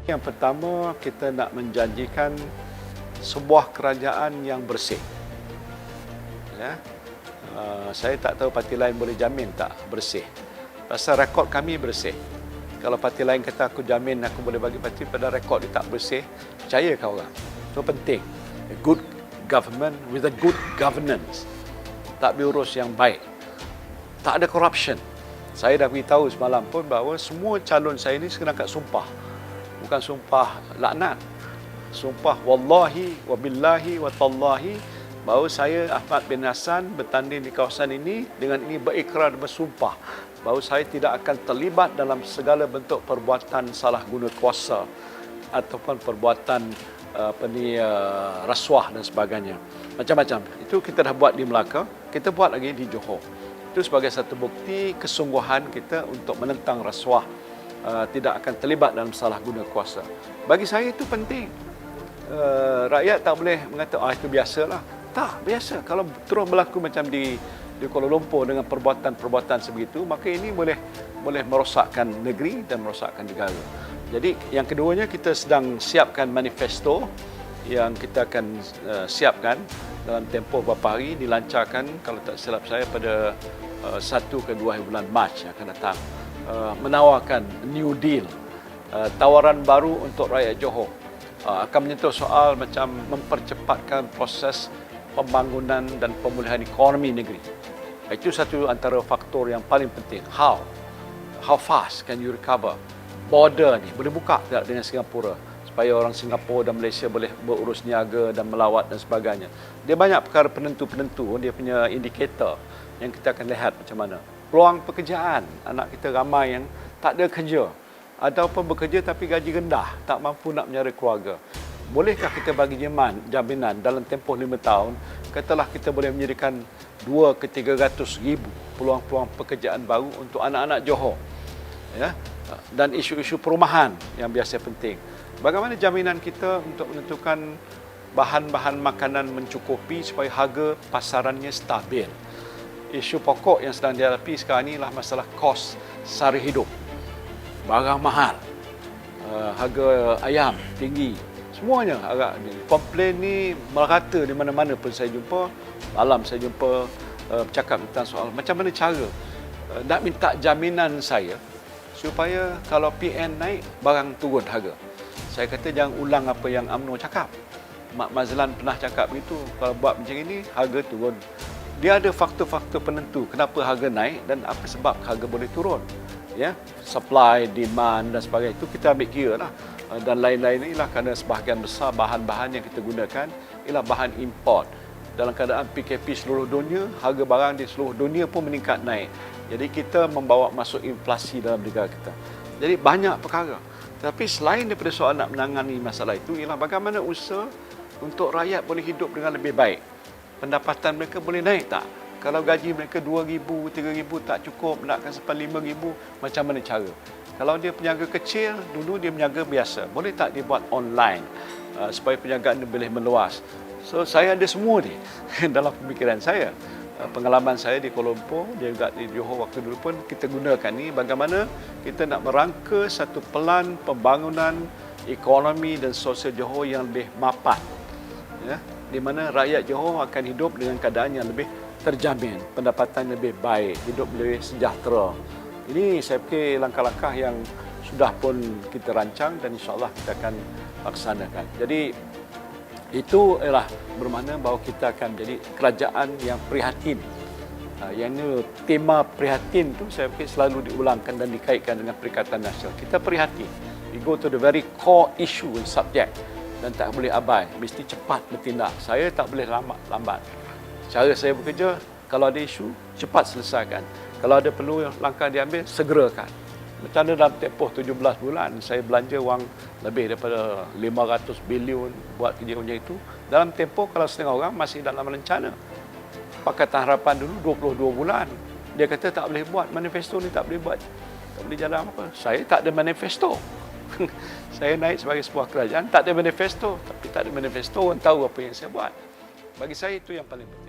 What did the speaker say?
Yang pertama, kita nak menjanjikan sebuah kerajaan yang bersih. Ya. Saya tak tahu parti lain boleh jamin tak bersih. Pasal rekod kami bersih. Kalau parti lain kata aku jamin aku boleh bagi parti pada rekod dia tak bersih, percaya kau orang. Itu penting. A good government with a good governance. Tak diurus yang baik. Tak ada corruption. Saya dah beritahu semalam pun bahawa semua calon saya ini kena kat sumpah. Bukan sumpah laknat. Sumpah wallahi wabillahi watallahi bahawa saya Ahmad bin Hassan bertanding di kawasan ini dengan ini berikrar dan bersumpah bahawa saya tidak akan terlibat dalam segala bentuk perbuatan salah guna kuasa ataupun perbuatan rasuah dan sebagainya. Macam-macam. Itu kita dah buat di Melaka, kita buat lagi di Johor. Itu sebagai satu bukti kesungguhan kita untuk menentang rasuah, tidak akan terlibat dalam salah guna kuasa. Bagi saya itu penting. Rakyat tak boleh mengata itu biasalah. Tak, biasa. Kalau terus berlaku macam di Kuala Lumpur dengan perbuatan-perbuatan sebegitu, maka ini boleh merosakkan negeri dan merosakkan negara. Jadi yang keduanya, kita sedang siapkan manifesto yang kita akan siapkan dalam tempoh beberapa hari, dilancarkan kalau tak silap saya pada 1 ke 2 bulan Mac yang akan datang. Menawarkan New Deal, tawaran baru untuk rakyat Johor. Akan menyentuh soal macam mempercepatkan proses pembangunan dan pemulihan ekonomi negeri. Itu satu antara faktor yang paling penting. How fast can you recover? Border ni boleh buka tak dengan Singapura supaya orang Singapura dan Malaysia boleh berurus niaga dan melawat dan sebagainya. Dia banyak perkara penentu-penentu, dia punya indikator yang kita akan lihat macam mana. Peluang pekerjaan, anak kita ramai yang tak ada kerja ataupun bekerja tapi gaji rendah, tak mampu nak menyara keluarga. Bolehkah kita bagi jaminan dalam tempoh 5 tahun, katalah kita boleh menyediakan 2 ke 300 ribu peluang-peluang pekerjaan baru untuk anak-anak Johor. Ya? Dan isu-isu perumahan yang biasa penting. Bagaimana jaminan kita untuk menentukan bahan-bahan makanan mencukupi supaya harga pasarannya stabil. Isu pokok yang sedang dihadapi sekarang ini adalah masalah kos sara hidup. Barang mahal, harga ayam tinggi, semuanya agak komplain ni merata di mana-mana pun saya jumpa. Malam saya jumpa bercakap tentang soal macam mana cara nak minta jaminan saya supaya kalau PN naik, barang turun harga. Saya kata jangan ulang apa yang UMNO cakap. Mak Mazlan pernah cakap begitu, kalau buat macam ini, harga turun. Dia ada faktor-faktor penentu kenapa harga naik dan apa sebab harga boleh turun. Ya, supply, demand dan sebagainya, itu kita ambil kira lah. Dan lain-lain inilah kerana sebahagian besar bahan-bahan yang kita gunakan ialah bahan import. Dalam keadaan PKP seluruh dunia, harga barang di seluruh dunia pun meningkat naik. Jadi kita membawa masuk inflasi dalam negara kita. Jadi banyak perkara. Tapi selain daripada soal nak menangani masalah itu, ialah bagaimana usaha untuk rakyat boleh hidup dengan lebih baik. Pendapatan mereka boleh naik tak? Kalau gaji mereka 2,000, 3,000 tak cukup, nakkan sampai 5,000, macam mana cara? Kalau dia peniaga kecil, dulu dia peniaga biasa. Boleh tak dia buat online supaya perniagaan dia boleh meluas? So, saya ada semua ni dalam pemikiran saya. Pengalaman saya di Kuala Lumpur, dia juga di Johor waktu dulu pun kita gunakan ni bagaimana kita nak merangka satu pelan pembangunan ekonomi dan sosial Johor yang lebih mapan. Ya, di mana rakyat Johor akan hidup dengan keadaan yang lebih terjamin, pendapatan lebih baik, hidup lebih sejahtera. Ini saya fikir langkah-langkah yang sudah pun kita rancang dan insya-Allah kita akan laksanakan. Jadi itu ialah bermakna bahawa kita akan menjadi kerajaan yang prihatin. Yang ini tema prihatin tu saya fikir selalu diulangkan dan dikaitkan dengan Perikatan Nasional. Kita prihatin. We go to the very core issue and subject dan tak boleh abai, mesti cepat bertindak. Saya tak boleh lambat. Cara saya bekerja, kalau ada isu, cepat selesaikan. Kalau ada perlu langkah diambil, segerakan. Macam mana dalam tempoh 17 bulan, saya belanja wang lebih daripada 500 bilion buat kerja macam itu. Dalam tempoh, kalau setengah orang masih dalam rencana. Pakatan Harapan dulu 22 bulan. Dia kata tak boleh buat, manifesto ni tak boleh buat. Tak boleh jalan apa. Saya tak ada manifesto. Saya naik sebagai sebuah kerajaan, tak ada manifesto. Tapi tak ada manifesto, orang tahu apa yang saya buat. Bagi saya itu yang paling penting.